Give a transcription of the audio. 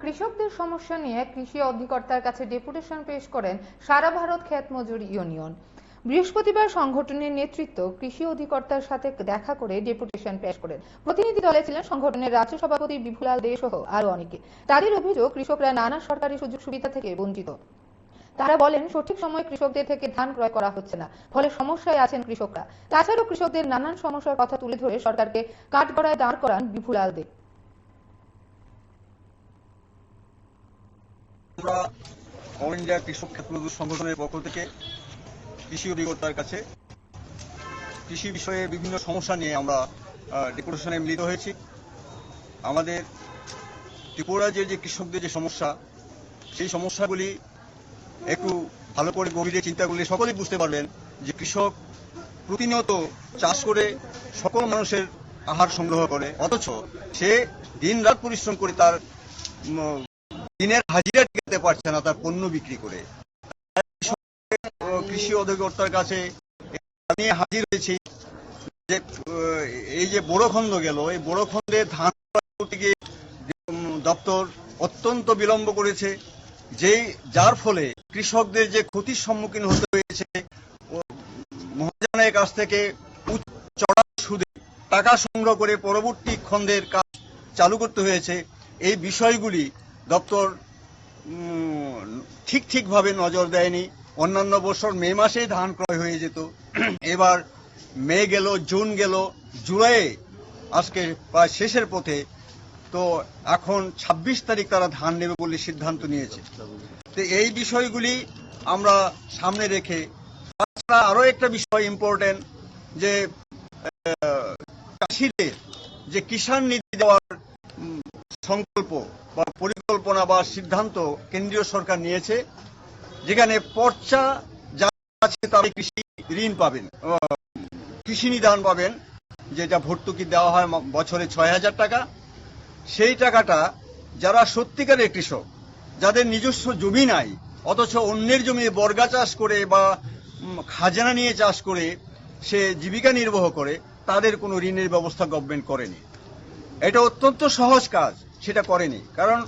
কৃষকদের সমস্যা নিয়ে কৃষি অধিকর্তার কাছে ডেপুটেশন পেশ করেন সারা ভারত ক্ষেত মজুর ইউনিয়ন। বৃহস্পতিবার সংগঠনের নেতৃত্ব কৃষি অধিকর্তার সাথে দেখা করে ডেপুটেশন পেশ করেন। প্রতিনিধি দলে ছিলেন সংগঠনের রাজ্য সভাপতি বিভুলাল দে সহ আরো অনেকে। তাদের অভিযোগ, কৃষকরা নানা সরকারি সুযোগ সুবিধা থেকে বঞ্চিত। তারা বলেন, সঠিক সময়ে কৃষকদের থেকে ধান ক্রয় করা হচ্ছে না, ফলে সমস্যায় আছেন কৃষকরা। তাছাড়াও কৃষকদের নানান সমস্যার কথা তুলে ধরে সরকারকে কাঠগড়ায় দাঁড় করান বিভুলাল দে। আমরা অল ইন্ডিয়া কৃষক ক্ষেত মজুর সংগঠনের পক্ষ থেকে কৃষি অধিকর্তার কাছে কৃষি বিষয়ে বিভিন্ন সমস্যা নিয়ে আমরা ডেপুটেশনে মিলিত হয়েছি। আমাদের ত্রিপুরা যে কৃষকদের যে সমস্যা, সেই সমস্যাগুলি একটু ভালো করে গভীরে চিন্তা করলে সকলেই বুঝতে পারবেন যে কৃষক প্রতিনিয়ত চাষ করে সকল মানুষের আহার সংগ্রহ করে, অথচ সে দিন রাত পরিশ্রম করে তার দিনের হাজিরা টিকাতে পারছে না তার পণ্য বিক্রি করে। কৃষি অধিকর্তার কাছে আমি হাজির হয়েছি যে এই যে বড় খন্ড গেল, এই বড় খন্ডে ধান করতে গিয়ে দপ্তর অত্যন্ত বিলম্ব করেছে, যার ফলে কৃষকদের যে ক্ষতির সম্মুখীন হতে হয়েছে। মহাজনের কাছ থেকে চড়া সুদে টাকা সংগ্রহ করে পরবর্তী খন্ডের কাজ চালু করতে হয়েছে। এই বিষয়গুলি দপ্তর ঠিকভাবে নজর দেয়নি। অন্যান্য বছর মে মাসেই ধান ক্রয় হয়ে যেত, এবার মে গেল, জুন গেল, জুলাই আজকে প্রায় শেষের পথে, তো এখন ২৬ তারিখ তারা ধান নেবে বলে সিদ্ধান্ত নিয়েছে। তো এই বিষয়গুলি আমরা সামনে রেখে, তাছাড়া আরো একটা বিষয় ইম্পর্টেন্ট, যে চাষিদের যে কিষাণ নিধি দেওয়ার সংকল্প বা পরিকল্পনা বা সিদ্ধান্ত কেন্দ্রীয় সরকার নিয়েছে, যেখানে পর্চা যারা আছে তারা কৃষি ঋণ পাবেন, কৃষি নিদান পাবেন, যেটা ভর্তুকি দেওয়া হয় বছরে ৬,০০০ টাকা। সেই টাকাটা যারা সত্যিকারের কৃষক, যাদের নিজস্ব জমি নাই, অথচ অন্যের জমি বর্গা চাষ করে বা খাজনা নিয়ে চাষ করে সে জীবিকা নির্বাহ করে, তাদের কোনো ঋণের ব্যবস্থা গভর্নমেন্ট করেনি। এটা অত্যন্ত সহজ কাজ, সেটা করেনি। কারণ